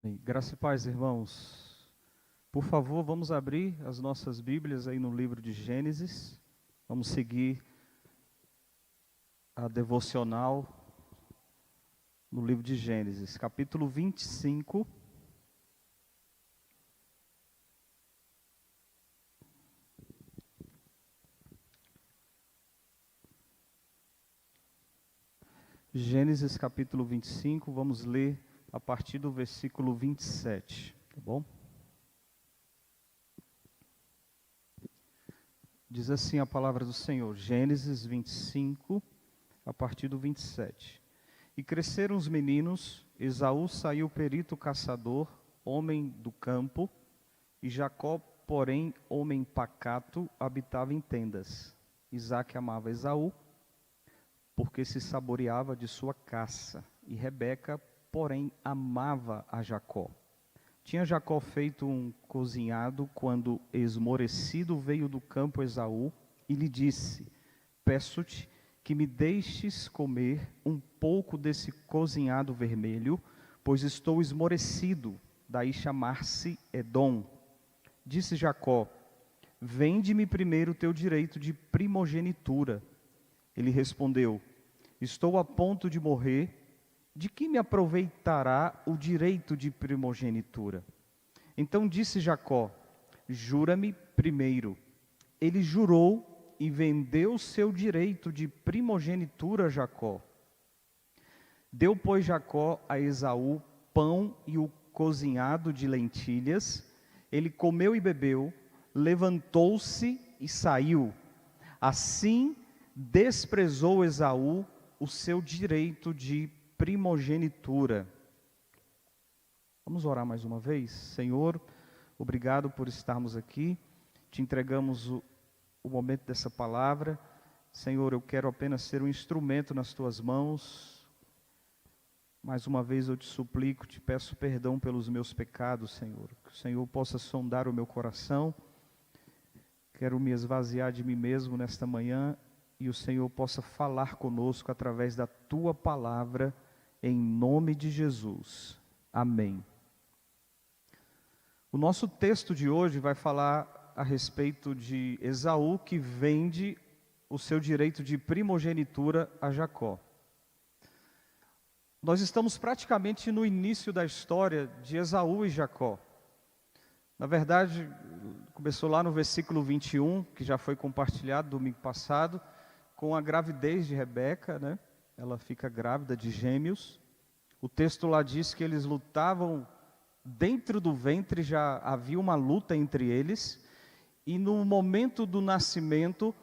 Graça e paz, irmãos. Por favor, vamos abrir as nossas Bíblias aí no livro de Gênesis. Vamos seguir a devocional no livro de Gênesis, capítulo 25. Gênesis capítulo 25, vamos ler a partir do versículo 27, tá bom? Diz assim a palavra do Senhor, Gênesis 25, a partir do 27. E cresceram os meninos, Esaú saiu perito caçador, homem do campo, e Jacó, porém, homem pacato, habitava em tendas. Isaque amava Esaú, porque se saboreava de sua caça, e Rebeca, porém, amava a Jacó. Tinha Jacó feito um cozinhado, quando esmorecido veio do campo Esaú, e lhe disse, peço-te que me deixes comer um pouco desse cozinhado vermelho, pois estou esmorecido, daí chamar-se Edom. Disse Jacó, vende-me primeiro o teu direito de primogenitura. Ele respondeu, estou a ponto de morrer, de que me aproveitará o direito de primogenitura? Então disse Jacó, jura-me primeiro. Ele jurou e vendeu seu direito de primogenitura a Jacó. Deu, pois, Jacó a Esaú pão e o cozinhado de lentilhas. Ele comeu e bebeu, levantou-se e saiu. Assim desprezou Esaú o seu direito de primogenitura. Vamos orar mais uma vez? Senhor, obrigado por estarmos aqui. Te entregamos o momento dessa palavra. Senhor, eu quero apenas ser um instrumento nas tuas mãos. Mais uma vez eu te suplico, te peço perdão pelos meus pecados, Senhor. Que o Senhor possa sondar o meu coração. Quero me esvaziar de mim mesmo nesta manhã e o Senhor possa falar conosco através da tua palavra, em nome de Jesus. Amém. O nosso texto de hoje vai falar a respeito de Esaú, que vende o seu direito de primogenitura a Jacó. Nós estamos praticamente no início da história de Esaú e Jacó. Na verdade, começou lá no versículo 21, que já foi compartilhado domingo passado, com a gravidez de Rebeca, né? Ela fica grávida de gêmeos. O texto lá diz que eles lutavam dentro do ventre, já havia uma luta entre eles. E no momento do nascimento,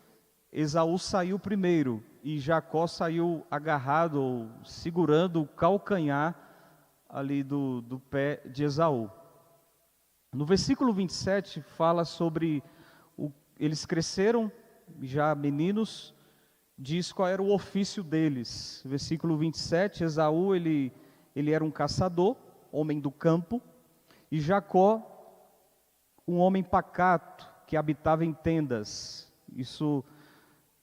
Esaú saiu primeiro e Jacó saiu agarrado, ou segurando o calcanhar ali do pé de Esaú. No versículo 27 fala sobre, eles cresceram, já meninos, diz qual era o ofício deles. Versículo 27, Esaú, ele era um caçador, homem do campo, e Jacó, um homem pacato, que habitava em tendas. Isso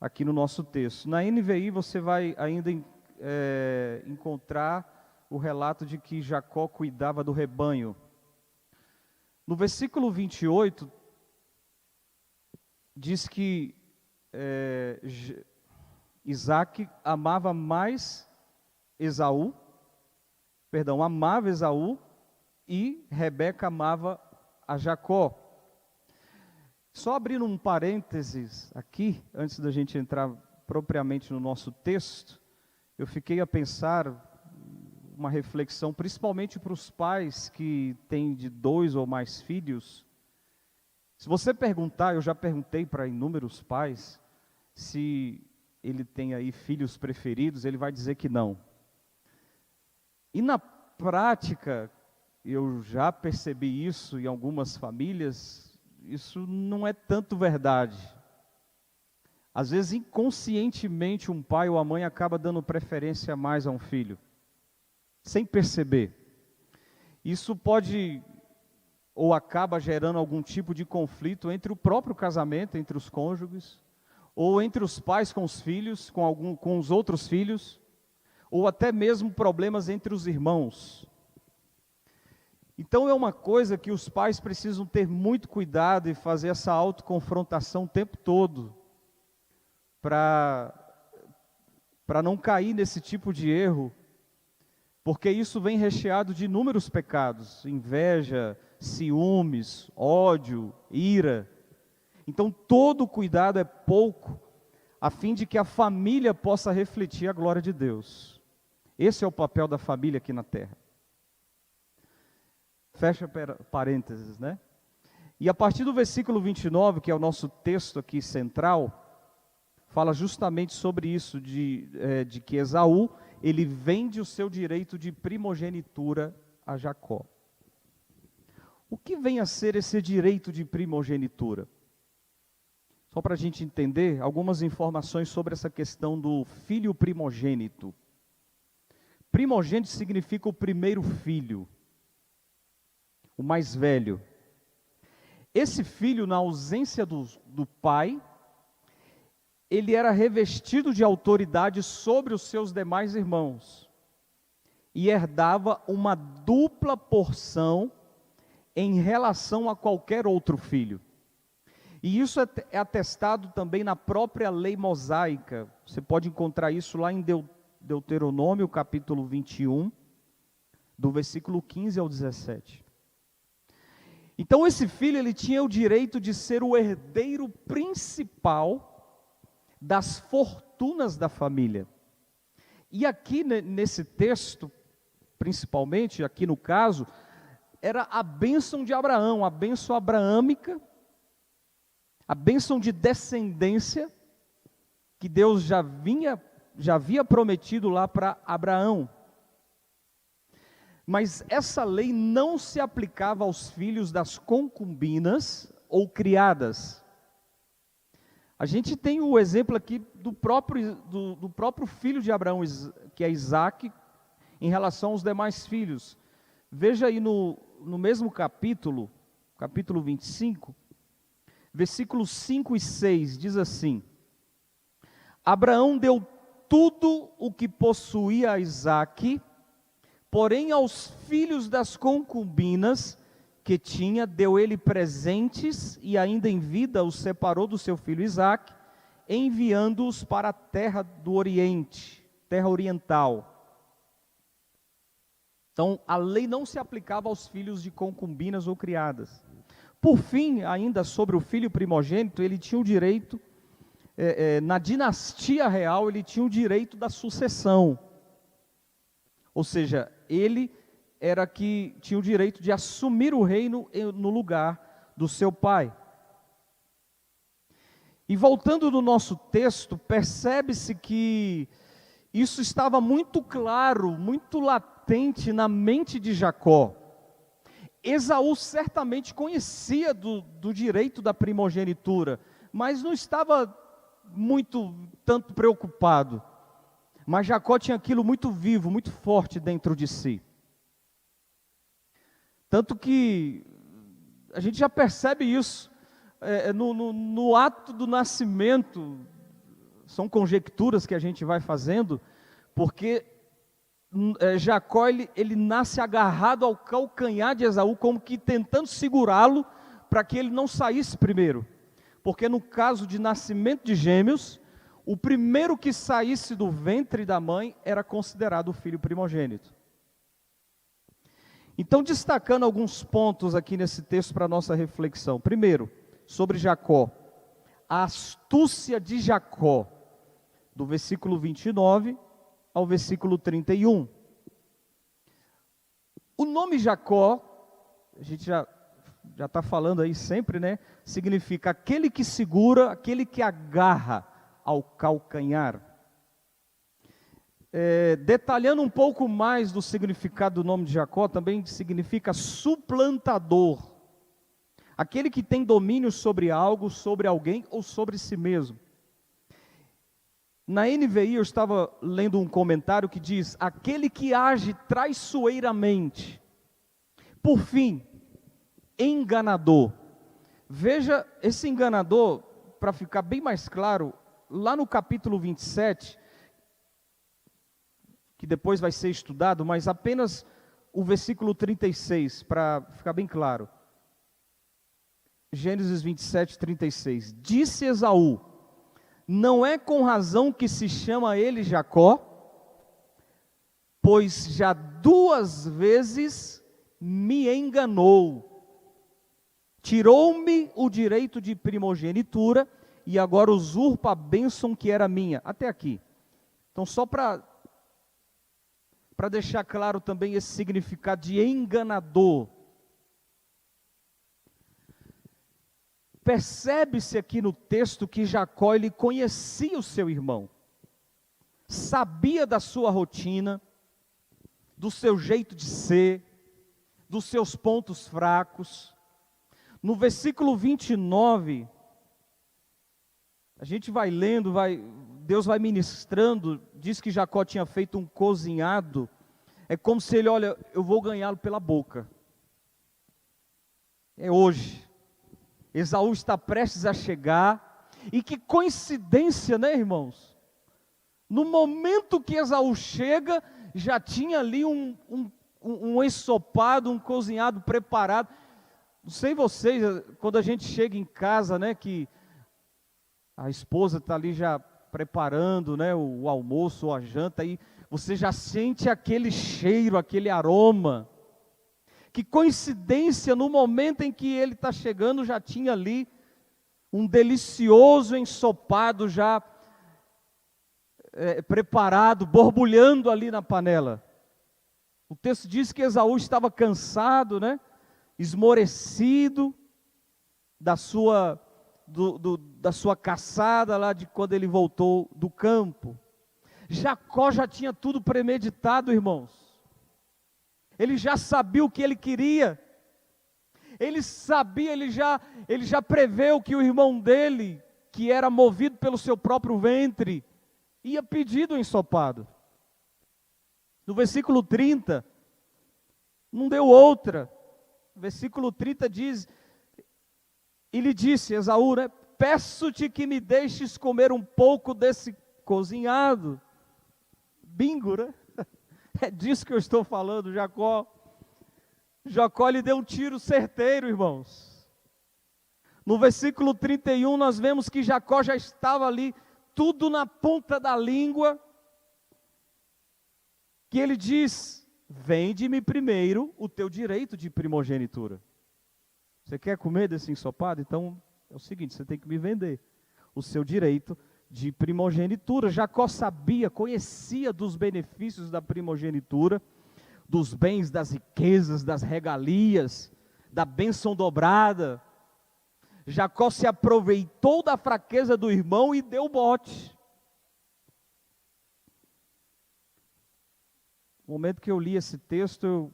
aqui no nosso texto. Na NVI você vai ainda encontrar o relato de que Jacó cuidava do rebanho. No versículo 28, diz que Isaque amava Esaú e Rebeca amava a Jacó. Só abrindo um parênteses aqui, antes da gente entrar propriamente no nosso texto, eu fiquei a pensar uma reflexão, principalmente para os pais que têm de 2 ou mais filhos. Se você perguntar, eu já perguntei para inúmeros pais, se ele tem aí filhos preferidos, ele vai dizer que não. E na prática, eu já percebi isso em algumas famílias, isso não é tanto verdade. Às vezes, inconscientemente, um pai ou a mãe acaba dando preferência mais a um filho, sem perceber. Isso pode ou acaba gerando algum tipo de conflito entre o próprio casamento, entre os cônjuges, ou entre os pais com os filhos, com os outros filhos, ou até mesmo problemas entre os irmãos. Então é uma coisa que os pais precisam ter muito cuidado e fazer essa autoconfrontação o tempo todo, para não cair nesse tipo de erro, porque isso vem recheado de inúmeros pecados: inveja, ciúmes, ódio, ira. Então todo cuidado é pouco, a fim de que a família possa refletir a glória de Deus. Esse é o papel da família aqui na terra. Fecha parênteses, né? E a partir do versículo 29, que é o nosso texto aqui central, fala justamente sobre isso, de que Esaú, ele vende o seu direito de primogenitura a Jacó. O que vem a ser esse direito de primogenitura? Só para a gente entender algumas informações sobre essa questão do filho primogênito. Primogênito significa o primeiro filho, o mais velho. Esse filho, na ausência do pai, ele era revestido de autoridade sobre os seus demais irmãos e herdava uma dupla porção em relação a qualquer outro filho. E isso é atestado também na própria lei mosaica. Você pode encontrar isso lá em Deuteronômio, capítulo 21, do versículo 15 ao 17. Então esse filho, ele tinha o direito de ser o herdeiro principal das fortunas da família. E aqui nesse texto, principalmente, aqui no caso, era a bênção de Abraão, a bênção abraâmica, a bênção de descendência, que Deus já havia prometido lá para Abraão. Mas essa lei não se aplicava aos filhos das concubinas ou criadas. A gente tem o exemplo aqui do próprio filho de Abraão, que é Isaque, em relação aos demais filhos. Veja aí no mesmo capítulo 25, versículos 5 e 6, diz assim: Abraão deu tudo o que possuía a Isaque, porém aos filhos das concubinas que tinha, deu ele presentes, e ainda em vida os separou do seu filho Isaque, enviando-os para a terra do Oriente, terra oriental. Então, a lei não se aplicava aos filhos de concubinas ou criadas. Por fim, ainda sobre o filho primogênito, ele tinha o direito, na dinastia real, ele tinha o direito da sucessão. Ou seja, ele era que tinha o direito de assumir o reino no lugar do seu pai. E voltando no nosso texto, percebe-se que isso estava muito claro, muito latente na mente de Jacó. Esaú certamente conhecia do direito da primogenitura, mas não estava tanto preocupado. Mas Jacó tinha aquilo muito vivo, muito forte dentro de si. Tanto que a gente já percebe isso no ato do nascimento. São conjecturas que a gente vai fazendo, porque Jacó ele nasce agarrado ao calcanhar de Esaú, como que tentando segurá-lo para que ele não saísse primeiro. Porque no caso de nascimento de gêmeos, o primeiro que saísse do ventre da mãe era considerado o filho primogênito. Então, destacando alguns pontos aqui nesse texto para a nossa reflexão. Primeiro, sobre Jacó. A astúcia de Jacó, do versículo 29 ao versículo 31. O nome Jacó, a gente já está falando aí sempre, né? Significa aquele que segura, aquele que agarra ao calcanhar. Detalhando um pouco mais do significado do nome de Jacó, também significa suplantador. Aquele que tem domínio sobre algo, sobre alguém ou sobre si mesmo. Na NVI eu estava lendo um comentário que diz: aquele que age traiçoeiramente. Por fim, enganador. Veja, esse enganador, para ficar bem mais claro, lá no capítulo 27, que depois vai ser estudado, mas apenas o versículo 36, para ficar bem claro. Gênesis 27, 36. Disse Esaú: não é com razão que se chama ele Jacó, pois já 2 vezes me enganou, tirou-me o direito de primogenitura e agora usurpa a bênção que era minha. Até aqui. Então, só para deixar claro também esse significado de enganador. Percebe-se aqui no texto que Jacó, ele conhecia o seu irmão, sabia da sua rotina, do seu jeito de ser, dos seus pontos fracos. No versículo 29, a gente vai lendo, Deus vai ministrando, diz que Jacó tinha feito um cozinhado, é como se ele, olha, eu vou ganhá-lo pela boca. É hoje. Esaú está prestes a chegar, e que coincidência, né, irmãos? No momento que Esaú chega, já tinha ali um ensopado, um cozinhado preparado. Não sei vocês, quando a gente chega em casa, né, que a esposa está ali já preparando, né, o almoço ou a janta, e você já sente aquele cheiro, aquele aroma. Que coincidência, no momento em que ele está chegando, já tinha ali um delicioso ensopado já preparado, borbulhando ali na panela. O texto diz que Esaú estava cansado, né? Esmorecido da sua caçada lá de quando ele voltou do campo. Jacó já tinha tudo premeditado, irmãos. Ele já sabia o que ele queria. Ele sabia, ele já preveu que o irmão dele, que era movido pelo seu próprio ventre, ia pedir o ensopado. No versículo 30, não deu outra. Versículo 30 diz, ele disse, Esaú, né, peço-te que me deixes comer um pouco desse cozinhado. Bingo, né? É disso que eu estou falando, Jacó. Jacó lhe deu um tiro certeiro, irmãos. No versículo 31 nós vemos que Jacó já estava ali, tudo na ponta da língua, que ele diz, vende-me primeiro o teu direito de primogenitura. Você quer comer desse ensopado? Então é o seguinte, você tem que me vender o seu direito de primogenitura. Jacó sabia, conhecia dos benefícios da primogenitura, dos bens, das riquezas, das regalias, da bênção dobrada. Jacó se aproveitou da fraqueza do irmão e deu bote. No momento que eu li esse texto,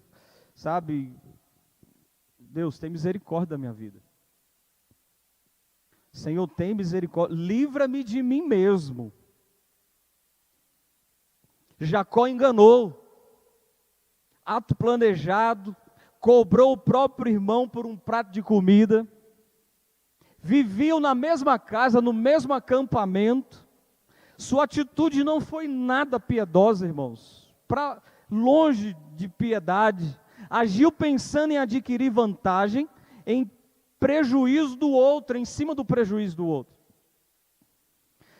Deus, tem misericórdia da minha vida. Senhor, tem misericórdia, livra-me de mim mesmo. Jacó enganou, ato planejado, cobrou o próprio irmão por um prato de comida, viviam na mesma casa, no mesmo acampamento, sua atitude não foi nada piedosa, irmãos, para longe de piedade, agiu pensando em adquirir vantagem, em prejuízo do outro, em cima do prejuízo do outro.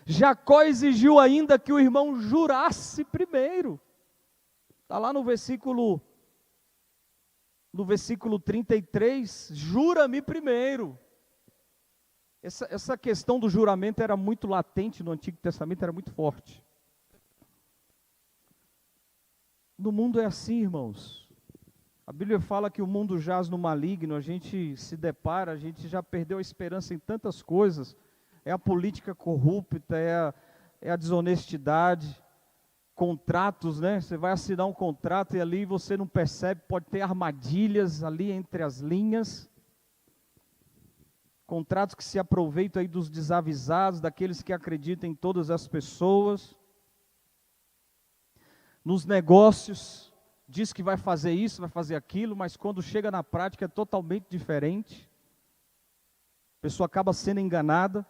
Jacó exigiu ainda que o irmão jurasse primeiro. Está lá no versículo 33, jura-me primeiro. Essa questão do juramento era muito latente no Antigo Testamento, era muito forte. No mundo é assim, irmãos. A Bíblia fala que o mundo jaz no maligno, a gente se depara, a gente já perdeu a esperança em tantas coisas. É a política corrupta, é a desonestidade, contratos, né? Você vai assinar um contrato e ali você não percebe, pode ter armadilhas ali entre as linhas. Contratos que se aproveitam aí dos desavisados, daqueles que acreditam em todas as pessoas. Nos negócios, diz que vai fazer isso, vai fazer aquilo, mas quando chega na prática é totalmente diferente. A pessoa acaba sendo enganada.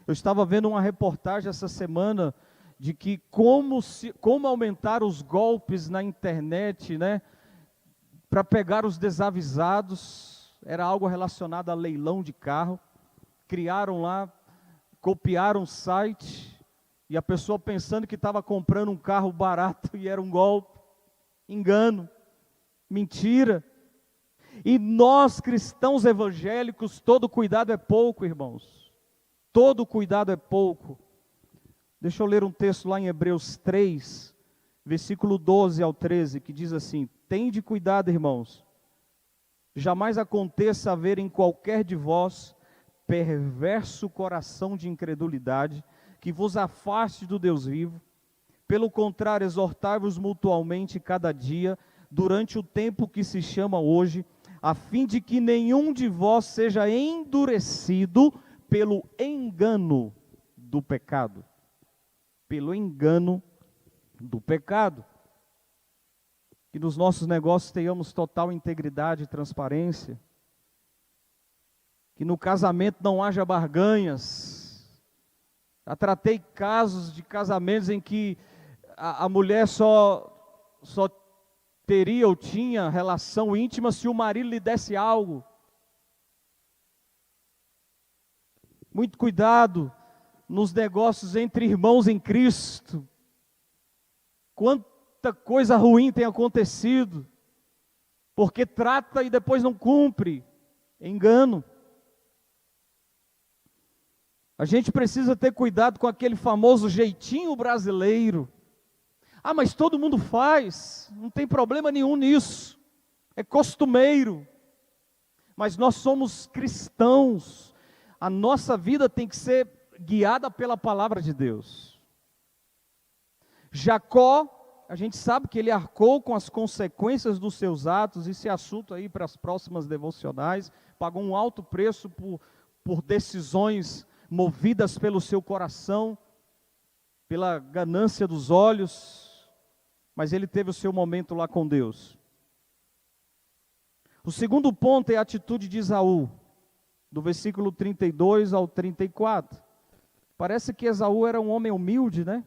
Eu estava vendo uma reportagem essa semana de que como aumentar os golpes na internet, né? para pegar os desavisados, era algo relacionado a leilão de carro. Criaram lá, copiaram o site, e a pessoa pensando que estava comprando um carro barato e era um golpe, engano, mentira. E nós cristãos evangélicos, todo cuidado é pouco, irmãos. Todo cuidado é pouco. Deixa eu ler um texto lá em Hebreus 3, versículo 12 ao 13, que diz assim: tende cuidado, irmãos, jamais aconteça haver em qualquer de vós perverso coração de incredulidade, que vos afaste do Deus vivo. Pelo contrário, exortai-vos mutualmente cada dia, durante o tempo que se chama hoje, a fim de que nenhum de vós seja endurecido pelo engano do pecado. Pelo engano do pecado. Que nos nossos negócios tenhamos total integridade e transparência. Que no casamento não haja barganhas. Já tratei casos de casamentos em que a mulher só teria ou tinha relação íntima se o marido lhe desse algo. Muito cuidado nos negócios entre irmãos em Cristo. Quanta coisa ruim tem acontecido, porque trata e depois não cumpre. Engano. A gente precisa ter cuidado com aquele famoso jeitinho brasileiro. Ah, mas todo mundo faz, não tem problema nenhum nisso, é costumeiro. Mas nós somos cristãos, a nossa vida tem que ser guiada pela palavra de Deus. Jacó, a gente sabe que ele arcou com as consequências dos seus atos, esse assunto aí para as próximas devocionais, pagou um alto preço por decisões movidas pelo seu coração, pela ganância dos olhos, mas ele teve o seu momento lá com Deus. O segundo ponto é a atitude de Esaú, do versículo 32 ao 34. Parece que Esaú era um homem humilde, né?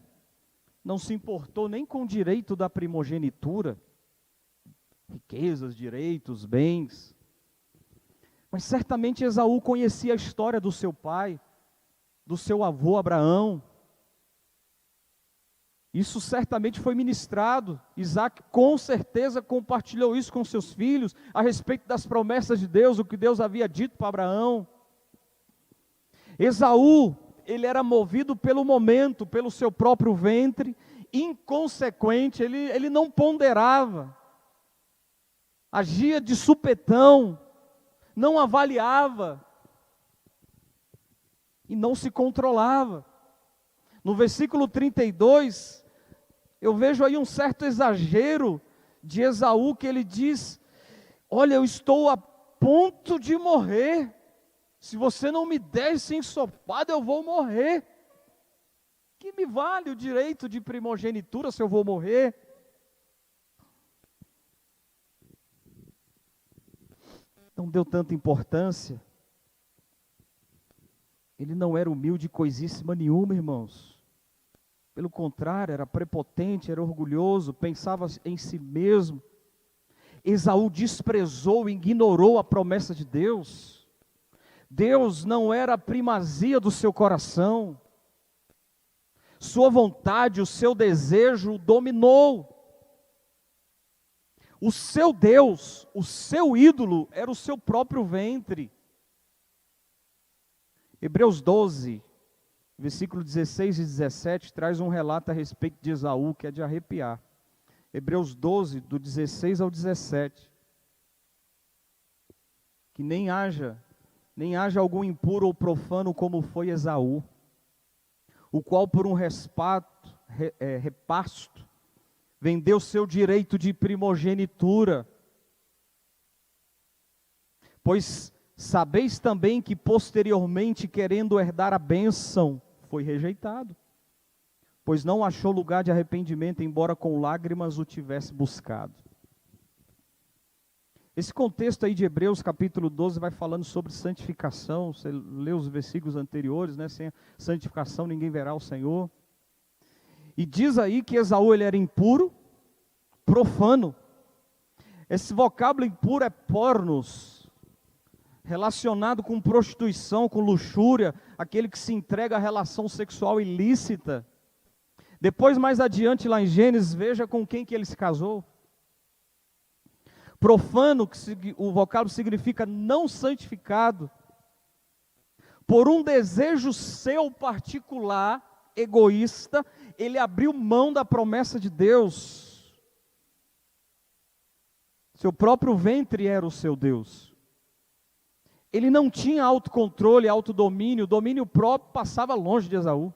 Não se importou nem com o direito da primogenitura, riquezas, direitos, bens. Mas certamente Esaú conhecia a história do seu pai, do seu avô Abraão. Isso certamente foi ministrado. Isaac com certeza compartilhou isso com seus filhos, a respeito das promessas de Deus, o que Deus havia dito para Abraão. Esaú, ele era movido pelo momento, pelo seu próprio ventre, inconsequente, ele não ponderava, agia de supetão, não avaliava, e não se controlava. No versículo 32, eu vejo aí um certo exagero de Esaú, que ele diz: olha, eu estou a ponto de morrer, se você não me der esse ensopado, eu vou morrer. Que me vale o direito de primogenitura se eu vou morrer? Não deu tanta importância. Ele não era humilde coisíssima nenhuma, irmãos. Pelo contrário, era prepotente, era orgulhoso, pensava em si mesmo. Esaú desprezou, ignorou a promessa de Deus. Deus não era a primazia do seu coração. Sua vontade, o seu desejo o dominou. O seu Deus, o seu ídolo, era o seu próprio ventre. Hebreus 12, versículo 16 e 17, traz um relato a respeito de Esaú, que é de arrepiar. Hebreus 12, do 16 ao 17. Que nem haja algum impuro ou profano como foi Esaú, o qual por um repasto, vendeu seu direito de primogenitura. Pois sabeis também que posteriormente, querendo herdar a bênção, foi rejeitado, pois não achou lugar de arrependimento, embora com lágrimas o tivesse buscado. Esse contexto aí de Hebreus capítulo 12 vai falando sobre santificação. Você lê os versículos anteriores, né? Sem santificação ninguém verá o Senhor. E diz aí que Esaú ele era impuro, profano. Esse vocábulo impuro é pornos, relacionado com prostituição, com luxúria, aquele que se entrega à relação sexual ilícita. Depois, mais adiante, lá em Gênesis, veja com quem que ele se casou. Profano, o vocábulo significa não santificado, por um desejo seu particular, egoísta, ele abriu mão da promessa de Deus. Seu próprio ventre era o seu Deus. Ele não tinha autocontrole, autodomínio, o domínio próprio passava longe de Esaú.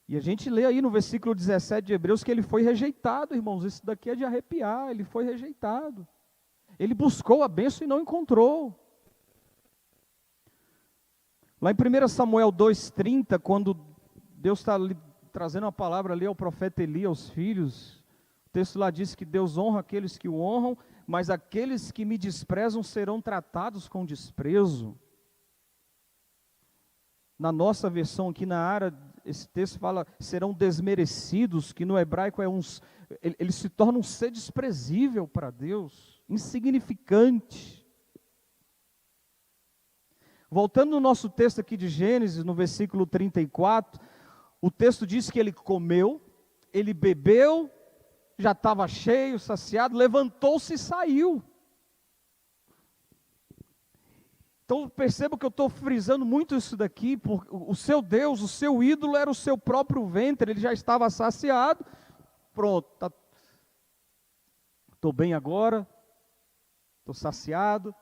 E a gente lê aí no versículo 17 de Hebreus que ele foi rejeitado, irmãos. Isso daqui é de arrepiar, ele foi rejeitado. Ele buscou a bênção e não encontrou. Lá em 1 Samuel 2,30, quando Deus está trazendo uma palavra ali ao profeta Eli, aos filhos, o texto lá diz que Deus honra aqueles que o honram, mas aqueles que me desprezam serão tratados com desprezo. Na nossa versão aqui na área, esse texto fala, serão desmerecidos, que no hebraico eles se tornam um ser desprezível para Deus, insignificante. Voltando no nosso texto aqui de Gênesis, no versículo 34, o texto diz que ele comeu, ele bebeu, já estava cheio, saciado, levantou-se e saiu. Então perceba que eu estou frisando muito isso daqui, porque o seu Deus, o seu ídolo era o seu próprio ventre, ele já estava saciado, pronto, estou bem agora, estou saciado.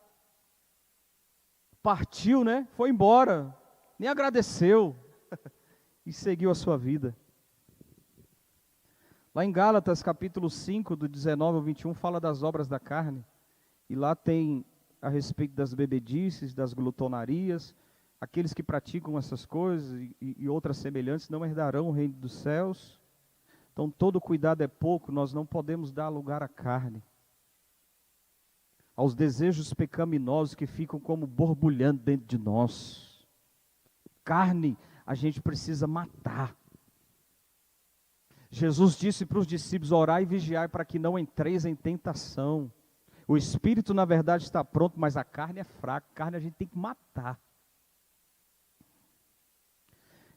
Partiu, né? Foi embora, nem agradeceu e seguiu a sua vida. Lá em Gálatas, capítulo 5, do 19 ao 21, fala das obras da carne. E lá tem a respeito das bebedices, das glutonarias. Aqueles que praticam essas coisas e outras semelhantes não herdarão o reino dos céus. Então todo cuidado é pouco, nós não podemos dar lugar à carne, aos desejos pecaminosos que ficam como borbulhando dentro de nós. Carne a gente precisa matar. Jesus disse para os discípulos, orai e vigiai para que não entreis em tentação. O espírito na verdade está pronto, mas a carne é fraca, a carne a gente tem que matar.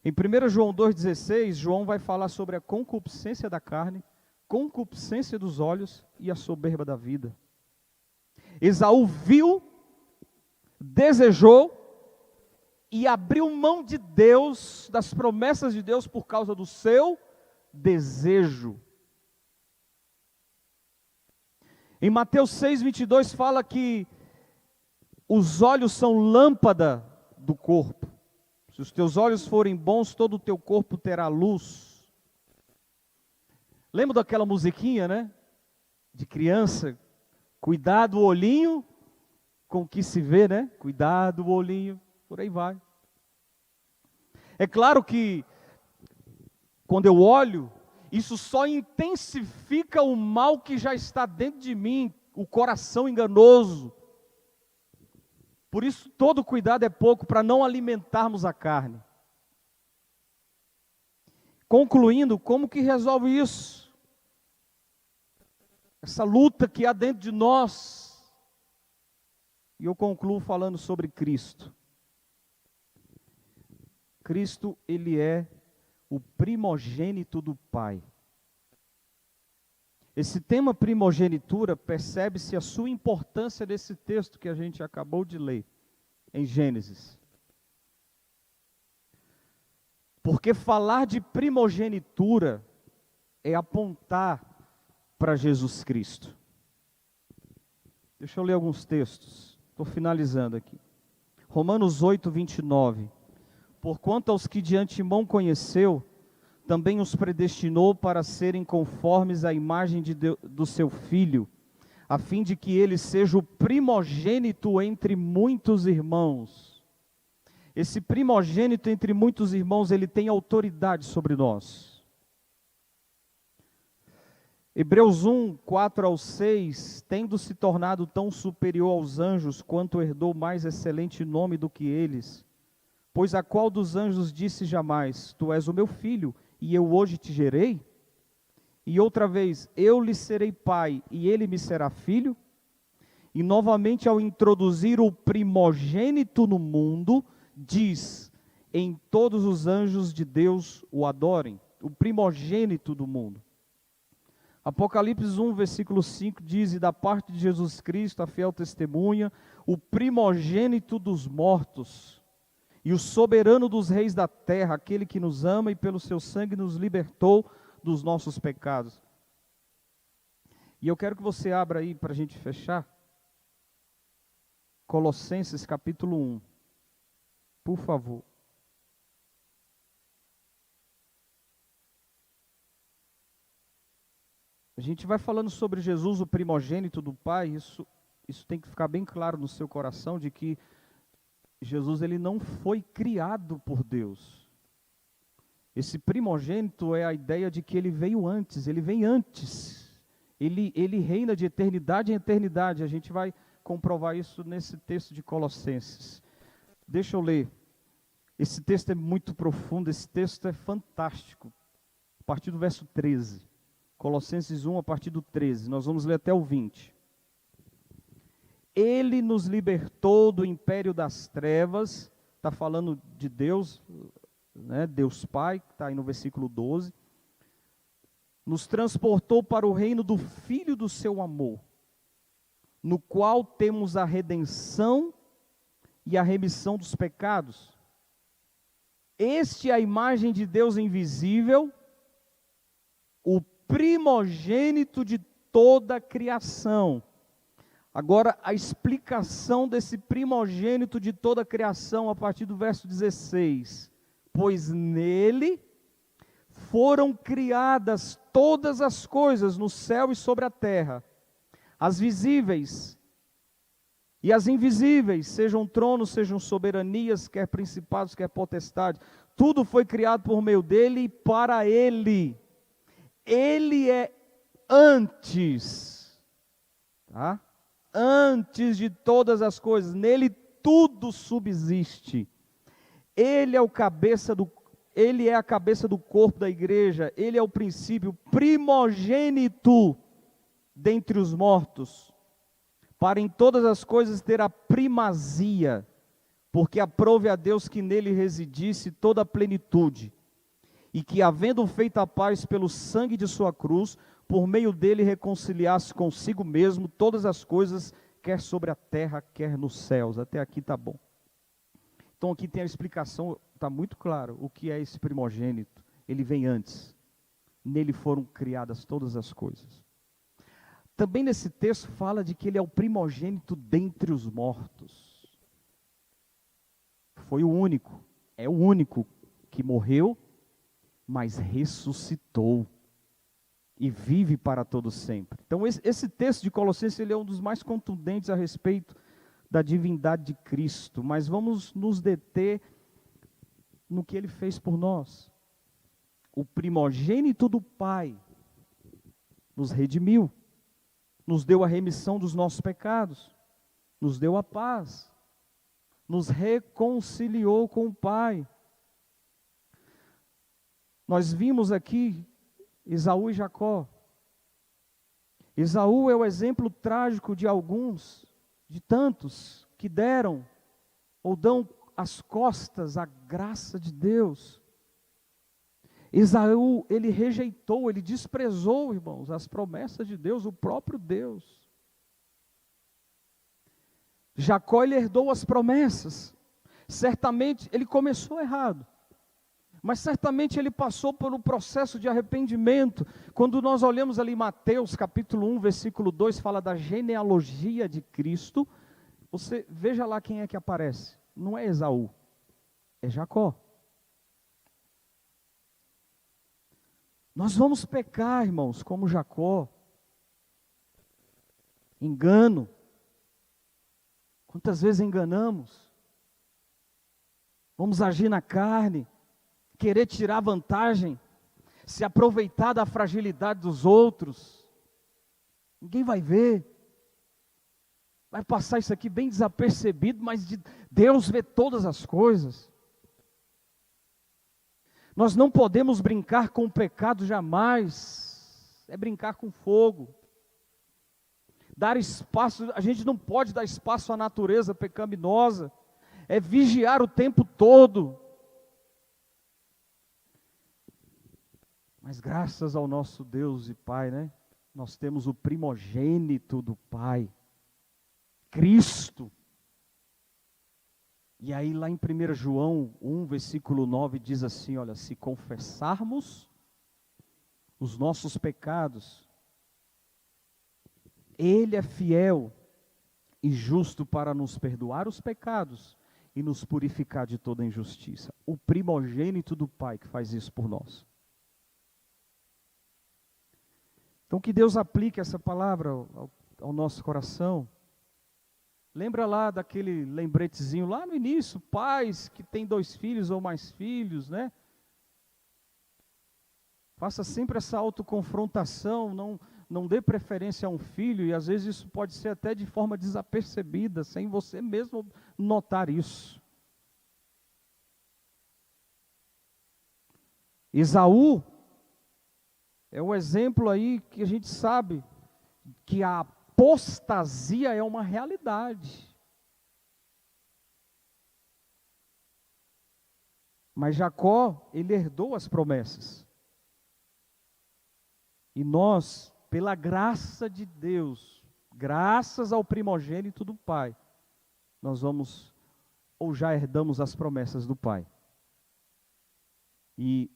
Em 1 João 2,16, João vai falar sobre a concupiscência da carne, concupiscência dos olhos e a soberba da vida. Esaú viu, desejou e abriu mão de Deus, das promessas de Deus por causa do seu desejo. Em Mateus 6,22 fala que os olhos são lâmpada do corpo. Se os teus olhos forem bons, todo o teu corpo terá luz. Lembra daquela musiquinha, né? De criança. Cuidado o olhinho com o que se vê, né? Cuidado o olhinho, por aí vai. É claro que quando eu olho, isso só intensifica o mal que já está dentro de mim, o coração enganoso. Por isso todo cuidado é pouco para não alimentarmos a carne. Concluindo, como que resolve isso? Essa luta que há dentro de nós. E eu concluo falando sobre Cristo. Cristo, ele é o primogênito do Pai. Esse tema primogenitura, percebe-se a sua importância desse texto que a gente acabou de ler, em Gênesis. Porque falar de primogenitura é apontar para Jesus Cristo. Deixa eu ler alguns textos, estou finalizando aqui. Romanos 8, 29. Porquanto aos que de antemão conheceu, também os predestinou para serem conformes à imagem do seu Filho, a fim de que ele seja o primogênito entre muitos irmãos. Esse primogênito entre muitos irmãos, ele tem autoridade sobre nós. Hebreus 1, 4 ao 6, tendo se tornado tão superior aos anjos, quanto herdou mais excelente nome do que eles, pois a qual dos anjos disse jamais, tu és o meu filho, e eu hoje te gerei? E outra vez, eu lhe serei pai e ele me será filho. E novamente, ao introduzir o primogênito no mundo, diz: em todos os anjos de Deus o adorem. O primogênito do mundo. Apocalipse 1, versículo 5 diz: e da parte de Jesus Cristo, a fiel testemunha, o primogênito dos mortos, e o soberano dos reis da terra, aquele que nos ama e pelo seu sangue nos libertou dos nossos pecados. E eu quero que você abra aí para a gente fechar, Colossenses capítulo 1, por favor. A gente vai falando sobre Jesus, o primogênito do Pai, isso tem que ficar bem claro no seu coração, de que Jesus ele não foi criado por Deus. Esse primogênito é a ideia de que ele veio antes, ele vem antes. Ele reina de eternidade em eternidade. A gente vai comprovar isso nesse texto de Colossenses. Deixa eu ler. Esse texto é muito profundo, esse texto é fantástico. A partir do verso 13. Colossenses 1, a partir do 13. Nós vamos ler até o 20. Ele nos libertou do império das trevas. Está falando de Deus, né? Deus Pai, que está aí no versículo 12. Nos transportou para o reino do Filho do seu amor, no qual temos a redenção e a remissão dos pecados. Este é a imagem de Deus invisível, o primogênito de toda a criação. Agora, a explicação desse primogênito de toda a criação, a partir do verso 16. Pois nele foram criadas todas as coisas no céu e sobre a terra, as visíveis e as invisíveis, sejam tronos, sejam soberanias, quer principados, quer potestades. Tudo foi criado por meio dele e para ele. Ele é antes, tá? Antes de todas as coisas, nele tudo subsiste. Ele é a cabeça do corpo da igreja, ele é o princípio, primogênito dentre os mortos, para em todas as coisas ter a primazia, porque aprove a Deus que nele residisse toda a plenitude, e que havendo feito a paz pelo sangue de sua cruz, por meio dele reconciliasse consigo mesmo todas as coisas, quer sobre a terra, quer nos céus. Até aqui está bom. Então aqui tem a explicação, está muito claro o que é esse primogênito. Ele vem antes, nele foram criadas todas as coisas. Também nesse texto fala de que ele é o primogênito dentre os mortos. Foi o único, é o único que morreu, mas ressuscitou e vive para todo sempre. Então esse texto de Colossenses ele é um dos mais contundentes a respeito da divindade de Cristo, mas vamos nos deter no que ele fez por nós. O primogênito do Pai nos redimiu, nos deu a remissão dos nossos pecados, nos deu a paz, nos reconciliou com o Pai. Nós vimos aqui Esaú e Jacó. Esaú é o exemplo trágico de alguns, de tantos, que deram ou dão as costas à graça de Deus. Esaú, ele rejeitou, ele desprezou, irmãos, as promessas de Deus, o próprio Deus. Jacó, ele herdou as promessas. Certamente, ele começou errado. Mas certamente ele passou pelo processo de arrependimento. Quando nós olhamos ali Mateus capítulo 1, versículo 2, fala da genealogia de Cristo. Você veja lá quem é que aparece. Não é Esaú, é Jacó. Nós vamos pecar, irmãos, como Jacó. Engano. Quantas vezes enganamos? Vamos agir na carne, querer tirar vantagem, se aproveitar da fragilidade dos outros. Ninguém vai ver. Vai passar isso aqui bem desapercebido, mas Deus vê todas as coisas. Nós não podemos brincar com o pecado jamais. é brincar com fogo. Dar espaço, a gente não pode dar espaço à natureza pecaminosa, é vigiar o tempo todo. Mas graças ao nosso Deus e Pai, né? Nós temos o primogênito do Pai, Cristo. E aí lá em 1 João 1, versículo 9, diz assim, olha, se confessarmos os nossos pecados, Ele é fiel e justo para nos perdoar os pecados e nos purificar de toda injustiça. O primogênito do Pai que faz isso por nós. Então que Deus aplique essa palavra ao nosso coração. Lembra lá daquele lembretezinho lá no início, pais que têm 2 filhos ou mais filhos, né? Faça sempre essa autoconfrontação, não dê preferência a um filho, e às vezes isso pode ser até de forma desapercebida, sem você mesmo notar isso. Esaú é o exemplo aí que a gente sabe que a apostasia é uma realidade. Mas Jacó, ele herdou as promessas. E nós, pela graça de Deus, graças ao primogênito do Pai, nós vamos, ou já herdamos as promessas do Pai. E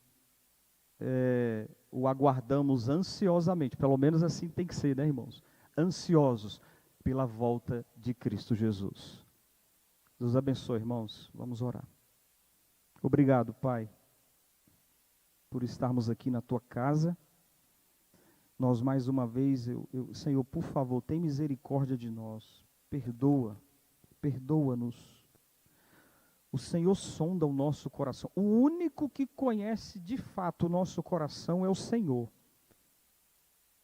o aguardamos ansiosamente, pelo menos assim tem que ser, né, irmãos? Ansiosos pela volta de Cristo Jesus. Deus abençoe, irmãos. Vamos orar. Obrigado, Pai, por estarmos aqui na Tua casa. Nós mais uma vez, Senhor, por favor, tem misericórdia de nós. Perdoa-nos. O Senhor sonda o nosso coração. O único que conhece de fato o nosso coração é o Senhor.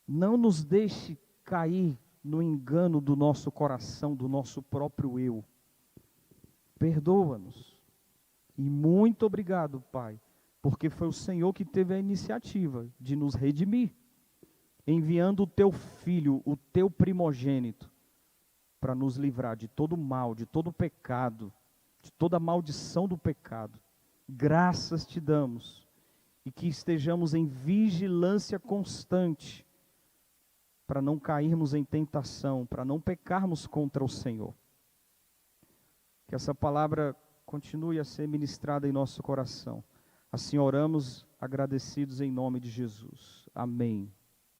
Não nos deixe cair no engano do nosso coração, do nosso próprio eu. Perdoa-nos. E muito obrigado, Pai, porque foi o Senhor que teve a iniciativa de nos redimir, enviando o Teu Filho, o Teu primogênito, para nos livrar de todo mal, de todo pecado, de toda maldição do pecado. Graças Te damos, e que estejamos em vigilância constante, para não cairmos em tentação, para não pecarmos contra o Senhor. Que essa palavra continue a ser ministrada em nosso coração. Assim oramos, agradecidos em nome de Jesus. Amém.